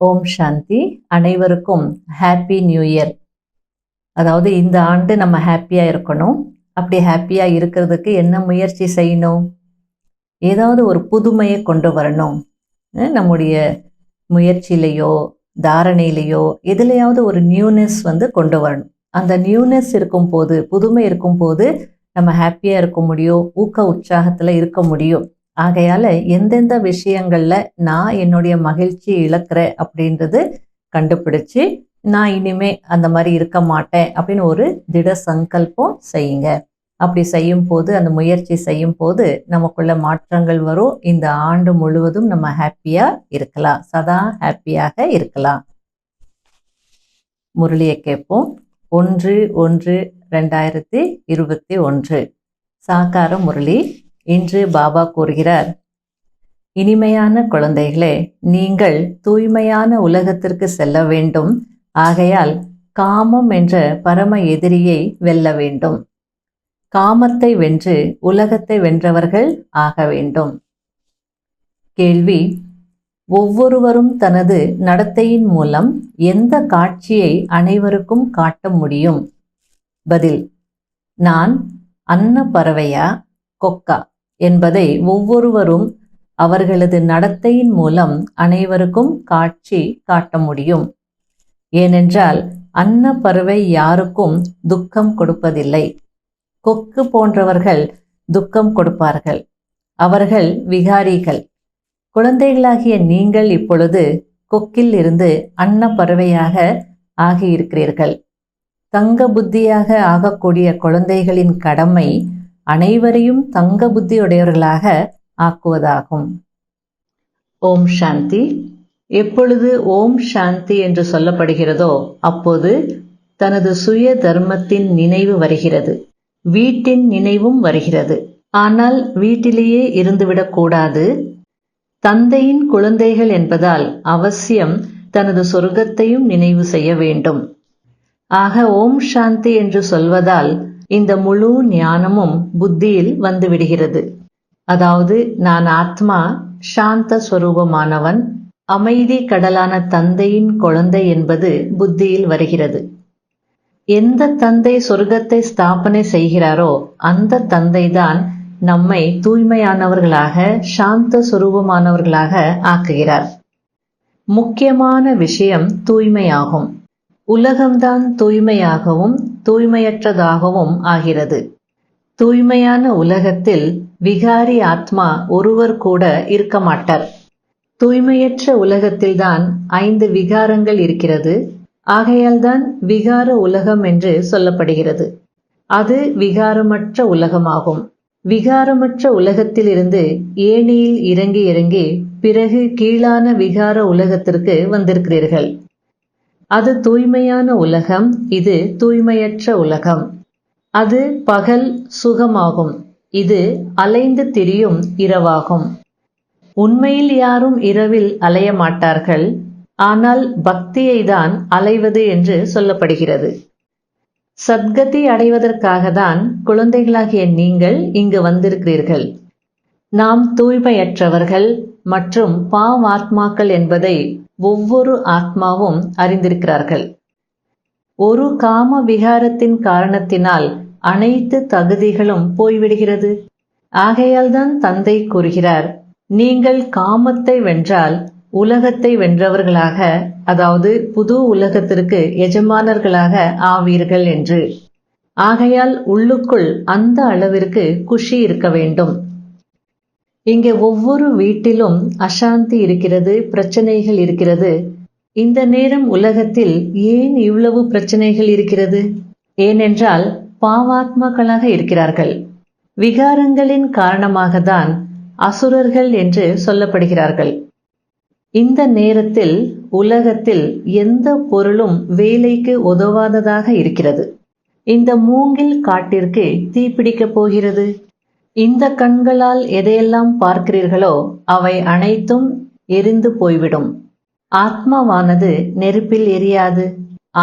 ஓம் சாந்தி. அனைவருக்கும் happy new year. அதாவது இந்த ஆண்டு நம்ம ஹாப்பியாக இருக்கணும். அப்படி ஹாப்பியாக இருக்கிறதுக்கு என்ன முயற்சி செய்யணும்? ஏதாவது ஒரு புதுமையை கொண்டு வரணும். நம்முடைய முயற்சியிலையோ தாரணையிலையோ எதுலையாவது ஒரு நியூனஸ் கொண்டு வரணும். அந்த நியூனஸ் இருக்கும்போது, புதுமை இருக்கும்போது நம்ம ஹாப்பியாக இருக்க முடியும், ஊக்க உற்சாகத்தில் இருக்க முடியும். ஆகையால் எந்தெந்த விஷயங்களில் நான் என்னுடைய மகிழ்ச்சி இழக்கிறேன் அப்படின்றது கண்டுபிடிச்சு நான் இனிமே அந்த மாதிரி இருக்க மாட்டேன் அப்படின்னு ஒரு திட சங்கல்பம் செய்யுங்க. அப்படி செய்யும் போது, அந்த முயற்சி செய்யும் போது நமக்குள்ள மாற்றங்கள் வரும். இந்த ஆண்டு முழுவதும் நம்ம ஹாப்பியாக இருக்கலாம், சதா ஹாப்பியாக இருக்கலாம். முரளியை கேட்போம். 1/1/2021 சாக்கார முரளி. இன்று பாபா கூறுகிறார், இனிமையான குழந்தைகளே, நீங்கள் தூய்மையான உலகத்திற்கு செல்ல வேண்டும். ஆகையால் காமம் என்ற பரம எதிரியை வெல்ல வேண்டும். காமத்தை வென்று உலகத்தை வென்றவர்கள் ஆக வேண்டும். கேள்வி: ஒவ்வொருவரும் தனது நடத்தையின் மூலம் எந்த காட்சியை அனைவருக்கும் காட்ட முடியும்? பதில்: நான் அன்ன பறவையா கொக்கா என்பதை ஒவ்வொருவரும் அவர்களது நடத்தையின் மூலம் அனைவருக்கும் காட்சி காட்ட முடியும். ஏனென்றால் அன்ன பறவை யாருக்கும் துக்கம் கொடுப்பதில்லை. கொக்கு போன்றவர்கள் துக்கம் கொடுப்பார்கள். அவர்கள் விகாரிகள். குழந்தைகளாகிய நீங்கள் இப்பொழுது கொக்கில் இருந்து அன்ன பறவையாக ஆகியிருக்கிறீர்கள். தங்க புத்தியாக ஆகக்கூடிய குழந்தைகளின் கடமை அனைவரையும் தங்க புத்தியுடையவர்களாக ஆக்குவதாகும். ஓம் சாந்தி. எப்பொழுது ஓம் சாந்தி என்று சொல்லப்படுகிறதோ அப்போது தனது சுய தர்மத்தின் நினைவு வருகிறது, வீட்டின் நினைவும் வருகிறது. ஆனால் வீட்டிலேயே இருந்துவிடக்கூடாது. தந்தையின் குழந்தைகள் என்பதால் அவசியம் தனது சொர்க்கத்தையும் நினைவு செய்ய வேண்டும். ஆக ஓம் சாந்தி என்று சொல்வதால் இந்த முழு ஞானமும் புத்தியில் வந்துவிடுகிறது. அதாவது நான் ஆத்மா, சாந்த ஸ்வரூபமானவன், அமைதி கடலான தந்தையின் குழந்தை என்பது புத்தியில் வருகிறது. எந்த தந்தை சொர்க்கத்தை ஸ்தாபனை செய்கிறாரோ அந்த தந்தைதான் நம்மை தூய்மையானவர்களாக, சாந்த ஸ்வரூபமானவர்களாக ஆக்குகிறார். முக்கியமான விஷயம் தூய்மையாகும். உலகம்தான் தூய்மையாகவும் தூய்மையற்றதாகவும் ஆகிறது. தூய்மையான உலகத்தில் விகாரி ஆத்மா ஒருவர் கூட இருக்க மாட்டார். தூய்மையற்ற உலகத்தில்தான் 5 விகாரங்கள் இருக்கிறது. ஆகையால்தான் விகார உலகம் என்று சொல்லப்படுகிறது. அது விகாரமற்ற உலகமாகும். விகாரமற்ற உலகத்திலிருந்து ஏணியில் இறங்கி இறங்கி பிறகு கீழான விகார உலகத்திற்கு வந்திருக்கிறீர்கள். அது தூய்மையான உலகம், இது தூய்மையற்ற உலகம். அது பகல் சுகமாகும், இது அலைந்து திரியும் இரவாகும். உண்மையில் யாரும் இரவில் அலைய மாட்டார்கள். ஆனால் பக்தியை தான் அலைவது என்று சொல்லப்படுகிறது. சத்கதி அடைவதற்காக தான் குழந்தைகளாகிய நீங்கள் இங்கு வந்திருக்கிறீர்கள். நாம் தூய்மையற்றவர்கள் மற்றும் பாவாத்மாக்கள் என்பதை ஒவ்வொரு ஆத்மாவும் அறிந்திருக்கிறார்கள். ஒரு காம விகாரத்தின் காரணத்தினால் அனைத்து தகுதிகளும் போய்விடுகிறது. ஆகையால் தான் தந்தை கூறுகிறார், நீங்கள் காமத்தை வென்றால் உலகத்தை வென்றவர்களாக, அதாவது புது உலகத்திற்கு எஜமானர்களாக ஆவீர்கள் என்று. ஆகையால் உள்ளுக்குள் அந்த அளவிற்கு குஷி இருக்க வேண்டும். இங்கே ஒவ்வொரு வீட்டிலும் அசாந்தி இருக்கிறது, பிரச்சனைகள் இருக்கிறது. இந்த நேரம் உலகத்தில் ஏன் இவ்வளவு பிரச்சனைகள் இருக்கிறது? ஏனென்றால் பாவாத்மாக்களாக இருக்கிறார்கள். விகாரங்களின் காரணமாக தான் அசுரர்கள் என்று சொல்லப்படுகிறார்கள். இந்த நேரத்தில் உலகத்தில் எந்த பொருளும் வேலைக்கு உதவாததாக இருக்கிறது. இந்த மூங்கில் காட்டிற்கு தீப்பிடிக்கப் போகிறது. இந்த கண்களால் எதையெல்லாம் பார்க்கிறீர்களோ அவை அனைத்தும் எரிந்து போய்விடும். ஆத்மாவானது நெருப்பில் எரியாது.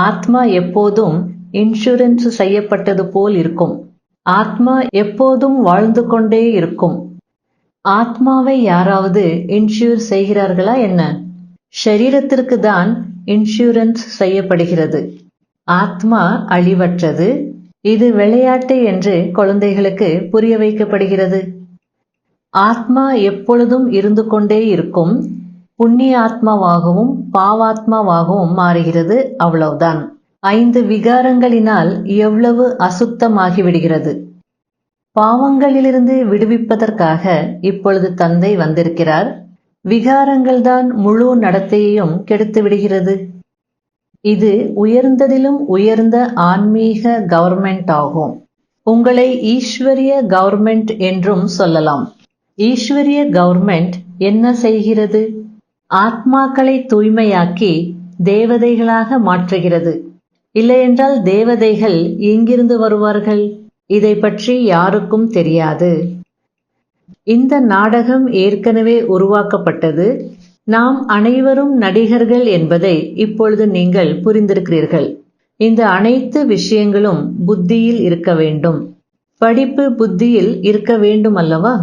ஆத்மா எப்போதும் இன்சூரன்ஸ் செய்யப்பட்டது போல் இருக்கும். ஆத்மா எப்போதும் வாழ்ந்து கொண்டே இருக்கும். ஆத்மாவை யாராவது இன்சூர் செய்கிறார்களா என்ன? ஷரீரத்திற்கு தான் இன்சூரன்ஸ் செய்யப்படுகிறது. ஆத்மா அழிவற்றது. இது விளையாட்டு என்று குழந்தைகளுக்கு புரிய வைக்கப்படுகிறது. ஆத்மா எப்பொழுதும் இருந்து கொண்டே இருக்கும். புண்ணிய ஆத்மாவாகவும் பாவாத்மாவாகவும் மாறுகிறது, அவ்வளவுதான். 5 விகாரங்களினால் எவ்வளவு அசுத்தமாகிவிடுகிறது. பாவங்களிலிருந்து விடுவிப்பதற்காக இப்பொழுது தந்தை வந்திருக்கிறார். விகாரங்கள்தான் முழு நடத்தையையும் கெடுத்து விடுகிறது. இது உயர்ந்ததிலும் உயர்ந்த ஆன்மீக கவர்மெண்ட் ஆகும். உங்களை ஈஸ்வரிய கவர்மெண்ட் என்றும் சொல்லலாம். ஈஸ்வரிய கவர்மெண்ட் என்ன செய்கிறது? ஆத்மாக்களை தூய்மையாக்கி தேவதைகளாக மாற்றுகிறது. இல்லையென்றால் தேவதைகள் எங்கிருந்து வருவார்கள்? இதை பற்றி யாருக்கும் தெரியாது. இந்த நாடகம் ஏற்கனவே உருவாக்கப்பட்டது. நாம் அனைவரும் நடிகர்கள் என்பதை இப்பொழுது நீங்கள் புரிந்திருக்கிறீர்கள். இந்த அனைத்து விஷயங்களும் புத்தியில் இருக்க வேண்டும். படிப்பு புத்தியில் இருக்க வேண்டும் அல்லவா?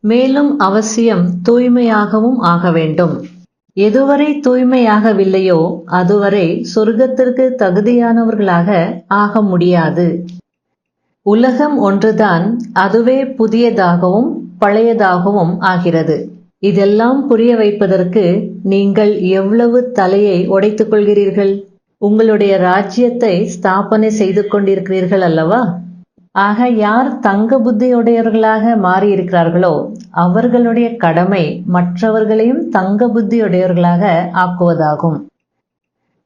மேலும் அவசியம் தூய்மையாகவும் ஆக வேண்டும். எதுவரை தூய்மையாகவில்லையோ அதுவரை சொர்க்கத்திற்கு தகுதியானவர்களாக ஆக முடியாது. உலகம் ஒன்றுதான், அதுவே புதியதாகவும் பழையதாகவும் ஆகிறது. இதெல்லாம் புரிய வைப்பதற்கு நீங்கள் எவ்வளவு தலையை உடைத்துக் கொள்கிறீர்கள்? உங்களுடைய ராஜ்யத்தை ஸ்தாபனை செய்து கொண்டிருக்கிறீர்கள் அல்லவா? ஆக யார் தங்க புத்தியுடையவர்களாக மாறியிருக்கிறார்களோ அவர்களுடைய கடமை மற்றவர்களையும் தங்க புத்தியுடையவர்களாக ஆக்குவதாகும்.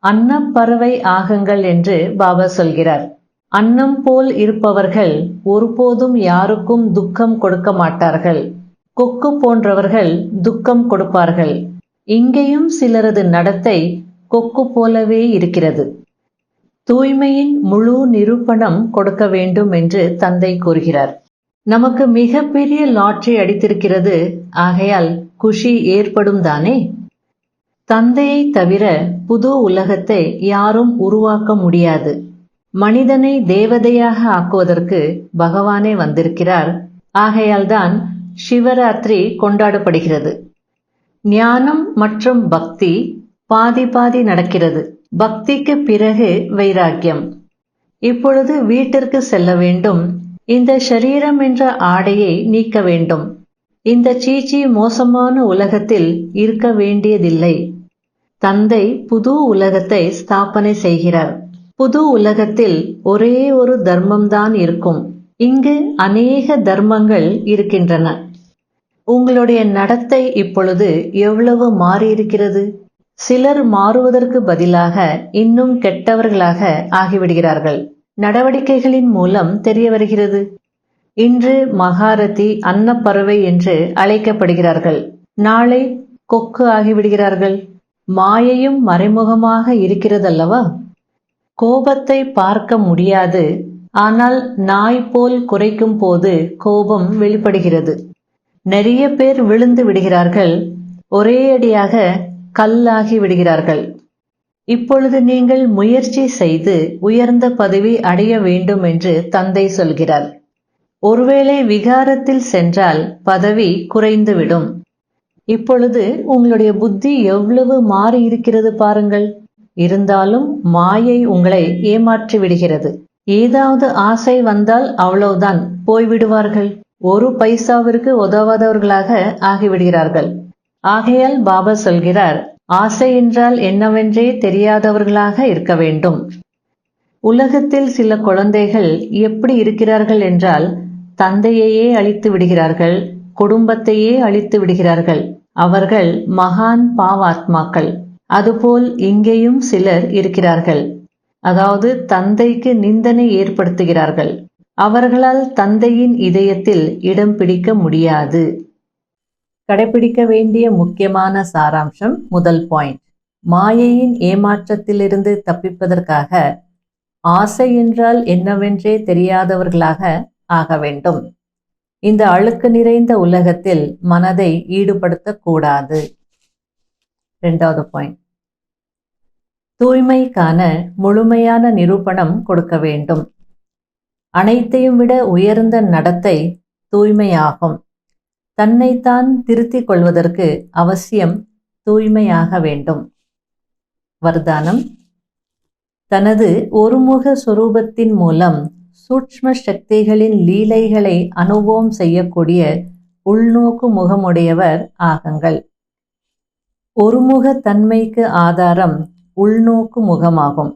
அன்னப்பறவை ஆகுங்கள் என்று பாபா சொல்கிறார். அன்னம் போல் இருப்பவர்கள் ஒருபோதும் யாருக்கும் துக்கம் கொடுக்க மாட்டார்கள். கொக்கு போன்றவர்கள் துக்கம் கொடுப்பார்கள். இங்கேயும் சிலரது நடத்தை கொக்கு போலவே இருக்கிறது. தூய்மையின் முழு நிரூபணம் கொடுக்க வேண்டும் என்று தந்தை கூறுகிறார். நமக்கு மிகப்பெரிய லாட்டரி அடித்திருக்கிறது, ஆகையால் குஷி ஏற்படும் தானே. தந்தையை தவிர புது உலகத்தை யாரும் உருவாக்க முடியாது. மனிதனை தேவதையாக ஆக்குவதற்கு பகவானே வந்திருக்கிறார். ஆகையால்தான் சிவராத்திரி கொண்டாடப்படுகிறது. ஞானம் மற்றும் பக்தி பாதி பாதி நடக்கிறது. பக்திக்கு பிறகு வைராக்கியம். இப்பொழுது வீட்டிற்கு செல்ல வேண்டும். இந்த ஷரீரம் என்ற ஆடையை நீக்க வேண்டும். இந்த சீச்சி மோசமான உலகத்தில் இருக்க வேண்டியதில்லை. தந்தை புது உலகத்தை ஸ்தாபனை செய்கிறார். புது உலகத்தில் ஒரே ஒரு தர்மம்தான் இருக்கும். இங்கு அநேக தர்மங்கள் இருக்கின்றன. உங்களுடைய நடத்தை இப்பொழுது எவ்வளவு மாறியிருக்கிறது. சிலர் மாறுவதற்கு பதிலாக இன்னும் கெட்டவர்களாக ஆகிவிடுகிறார்கள். நடவடிக்கைகளின் மூலம் தெரிய வருகிறது. இன்று மகாரதி அன்னப்பறவை என்று அழைக்கப்படுகிறார்கள். நாளை கொக்கு ஆகிவிடுகிறார்கள். மாயையும் மறைமுகமாக இருக்கிறதல்லவா? கோபத்தை பார்க்க முடியாது. ஆனால் நாய் போல் குறைக்கும் போது கோபம் வெளிப்படுகிறது. நிறைய பேர் விழுந்து விடுகிறார்கள். ஒரே அடியாக கல்லாகி விடுகிறார்கள். இப்பொழுது நீங்கள் முயற்சி செய்து உயர்ந்த பதவி அடைய வேண்டும் என்று தந்தை சொல்கிறார். ஒருவேளை விகாரத்தில் சென்றால் பதவி குறைந்துவிடும். இப்பொழுது உங்களுடைய புத்தி எவ்வளவு மாறி இருக்கிறது பாருங்கள். இருந்தாலும் மாயை உங்களை ஏமாற்றி விடுகிறது. ஏதாவது ஆசை வந்தால் அவ்வளவுதான், போய்விடுவார்கள். ஒரு பைசாவிற்கு உதவாதவர்களாக ஆகிவிடுகிறார்கள். ஆகையால் பாபா சொல்கிறார், ஆசை என்றால் என்னவென்றே தெரியாதவர்களாக இருக்க வேண்டும். உலகத்தில் சில குழந்தைகள் எப்படி இருக்கிறார்கள் என்றால், தந்தையையே அழித்து விடுகிறார்கள், குடும்பத்தையே அழித்து விடுகிறார்கள். அவர்கள் மகான் பாவாத்மாக்கள். அதுபோல் இங்கேயும் சிலர் இருக்கிறார்கள். அதாவது தந்தைக்கு நிந்தனை ஏற்படுத்துகிறார்கள். அவர்களால் தந்தையின் இதயத்தில் இடம் பிடிக்க முடியாது. கடைபிடிக்க வேண்டிய முக்கியமான சாராம்சம், முதல் பாயிண்ட், மாயையின் ஏமாற்றத்திலிருந்து தப்பிப்பதற்காக ஆசை என்றால் என்னவென்றே தெரியாதவர்களாக ஆக வேண்டும். இந்த அழுக்கு நிறைந்த உலகத்தில் மனதை ஈடுபடுத்தக்கூடாது. இரண்டாவது பாயிண்ட், தூய்மைக்கான முழுமையான நிரூபணம் கொடுக்க வேண்டும். அனைத்தையும் விட உயர்ந்த நடத்தை தூய்மையாகும். தன்னைத்தான் திருத்திக் கொள்வதற்கு அவசியம் தூய்மையாக வேண்டும். வர்தானம்: தனது ஒருமுக சொரூபத்தின் மூலம் சூட்ச்ம சக்திகளின் லீலைகளை அனுபவம் செய்யக்கூடிய உள்நோக்கு முகமுடையவர் ஆகுங்கள். ஒருமுக தன்மைக்கு ஆதாரம் உள்நோக்கு முகமாகும்.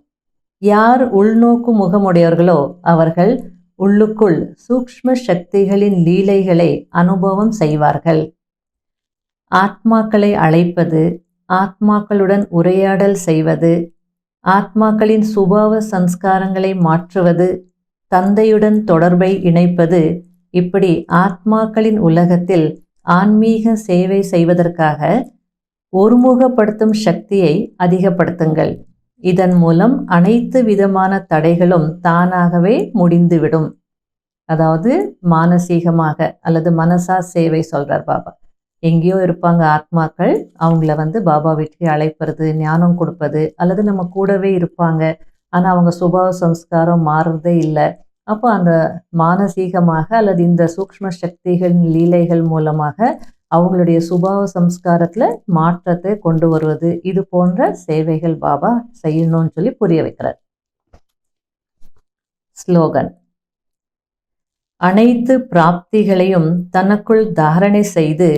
யார் உள்நோக்கு முகமுடையவர்களோ அவர்கள் உள்ளுக்குள் சூக்ஷ்ம சக்திகளின் லீலைகளை அனுபவம் செய்வார்கள். ஆத்மாக்களை அழைப்பது, ஆத்மாக்களுடன் உரையாடல் செய்வது, ஆத்மாக்களின் சுபாவ சம்ஸ்காரங்களை மாற்றுவது, தந்தையுடன் தொடர்பை இணைப்பது, இப்படி ஆத்மாக்களின் உலகத்தில் ஆன்மீக சேவை செய்வதற்காக ஒருமுகப்படுத்தும் சக்தியை அதிகப்படுத்துங்கள். இதன் மூலம் அனைத்து விதமான தடைகளும் தானாகவே முடிந்துவிடும். அதாவது மானசீகமாக அல்லது மனசா சேவை சொல்றார் பாபா. எங்கேயோ இருப்பாங்க ஆத்மாக்கள், அவங்கள பாபா வீட்டுக்கு அழைப்பது, ஞானம் கொடுப்பது, அல்லது நம்ம கூடவே இருப்பாங்க, ஆனால் அவங்க சுபாவ சம்ஸ்காரம் மாறுறதே இல்லை. அப்போ அந்த மானசீகமாக அல்லது இந்த சூக்ஷ்ம சக்திகளின் லீலைகள் மூலமாக அவங்களுடைய சுபாவ சம்ஸ்காரத்தில் மாற்றத்தை கொண்டு வருவது, இது போன்ற சேவைகள் பாபா செய்யணும்னு சொல்லி புரிய வைக்கிறார். ஸ்லோகன்: அனைத்து பிராப்திகளையும் தனக்குள் தாரணை செய்து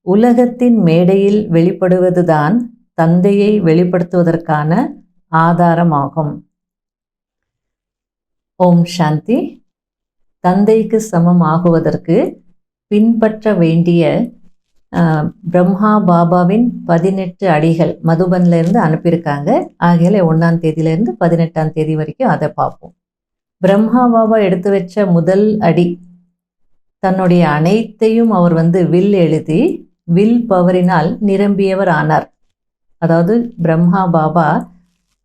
உலகத்தின் மேடையில் வெளிப்படுவதுதான் தந்தையை வெளிப்படுத்துவதற்கான ஆதாரமாகும். ஓம் சாந்தி. தந்தைக்கு சமம் ஆகுவதற்கு பின்பற்ற வேண்டிய பிரம்மா பாபாவின் 18 அடிகள் மதுபன்ல இருந்து அனுப்பியிருக்காங்க. ஆகையில 1ஆம் தேதியிலிருந்து 18ஆம் தேதி வரைக்கும் அதை பார்ப்போம். பிரம்மா பாபா எடுத்து வச்ச முதல் அடி, தன்னுடைய அனைத்தையும் அவர் வில் எழுதி வில் பவரினால் நிரம்பியவர் ஆனார். அதாவது பிரம்மா பாபா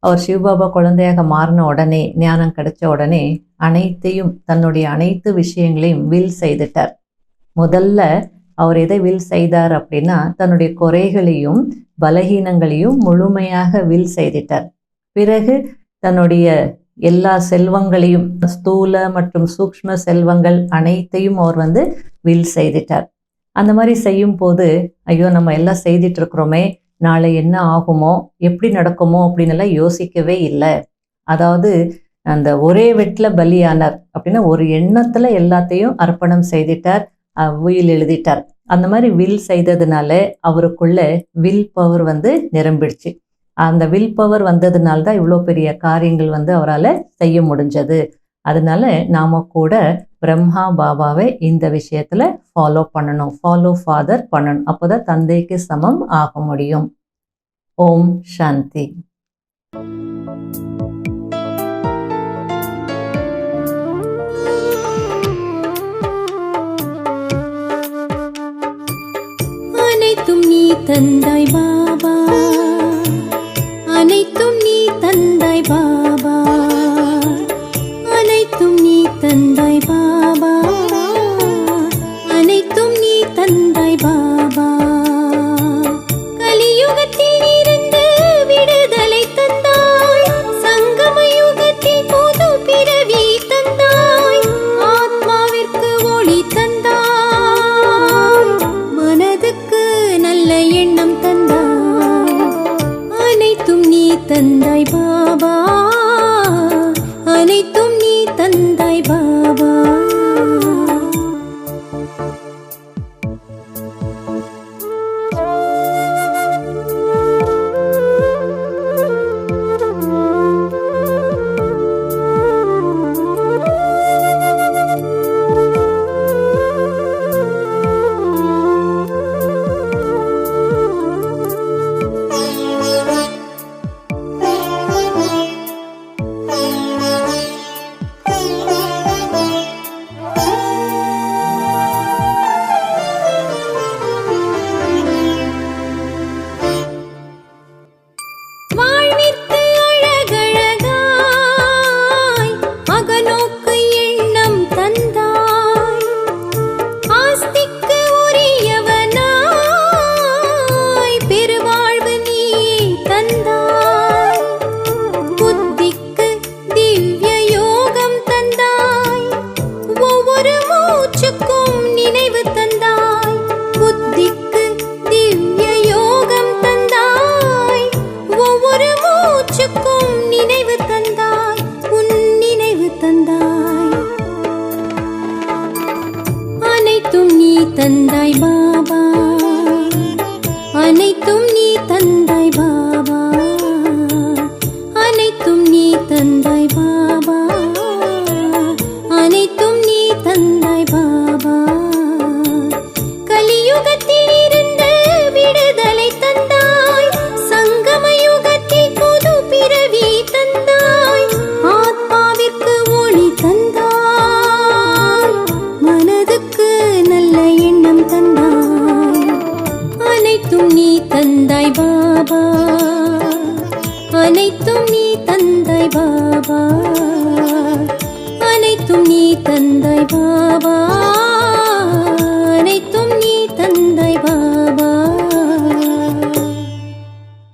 அவர் சிவபாபா குழந்தையாக மாறின உடனே, ஞானம் கிடைச்ச உடனே அனைத்தையும், தன்னுடைய அனைத்து விஷயங்களையும் வில் செய்துட்டார். முதல்ல அவர் எதை வில் செய்தார் அப்படின்னா, தன்னுடைய குறைகளையும் பலகீனங்களையும் முழுமையாக வில் செய்துட்டார். பிறகு தன்னுடைய எல்லா செல்வங்களையும், ஸ்தூல மற்றும் சூக்ஷ்ம செல்வங்கள் அனைத்தையும் அவர் வில் செய்துட்டார். அந்த மாதிரி செய்யும் போது, ஐயோ நம்ம எல்லாம் செய்துட்டு இருக்கிறோமே, நாளை என்ன ஆகுமோ, எப்படி நடக்குமோ அப்படின்னு எல்லாம் யோசிக்கவே இல்லை. அதாவது அந்த ஒரே வெட்டில் பலியானார் அப்படின்னா, ஒரு எண்ணத்துல எல்லாத்தையும் அர்ப்பணம் செய்துட்டார், வில் எழுதிட்டார். அந்த மாதிரி வில் செய்ததுனால அவருக்குள்ள வில் பவர் நிரம்பிடுச்சு. அந்த வில் பவர் வந்ததுனால தான் இவ்வளோ பெரிய காரியங்கள் அவரால் செய்ய முடிஞ்சது. அதனால நாம கூட பிரம்மா பாபாவை இந்த விஷயத்துல ஃபாலோ பண்ணணும், ஃபாலோ ஃபாதர் பண்ணணும். அப்போதான் தந்தைக்கு சமம் ஆக முடியும். ஓம் சாந்தி. அனைத்தும் நீ தந்தாய் பாபா, அனைத்தும் நீ தந்தாய் பாபா, அனைத்தும் நீ தந்தாய் பாபா, அனைத்தும் நீ தந்தாய் பாபா. கலியுகத்தில் இருந்து விடுதலை தந்தாய், சங்கம யுகத்தில் புது பிறவி தந்தாய், ஆத்மாவிற்கு ஒளி தந்தாய், மனதுக்கு நல்ல எண்ணம் தந்தாய். அனைத்தும் நீ தந்தாய் பாபா, அனைத்தும் நீ தந்தாய் பாபா. தந்தாய் பாபா, அனைத்தும் நீ தந்தாய் பாபா, அனைத்தும் நீ தந்தாய் பாபா. கலியுகத்தில் இருந்து விடுதலை தந்தாய், சங்கம யுகத்தில் புது பிறவி தந்தாய், ஆத்மாவிற்கு ஒளி தந்தாய், மனதுக்கு நல்ல எண்ணம் தந்தாய். அனைத்தும் நீ தந்தாய் பாபா, அனைத்தும் நீ தந்தாய் பாபா, அனைத்தும் நீ தந்தாய் பாபா.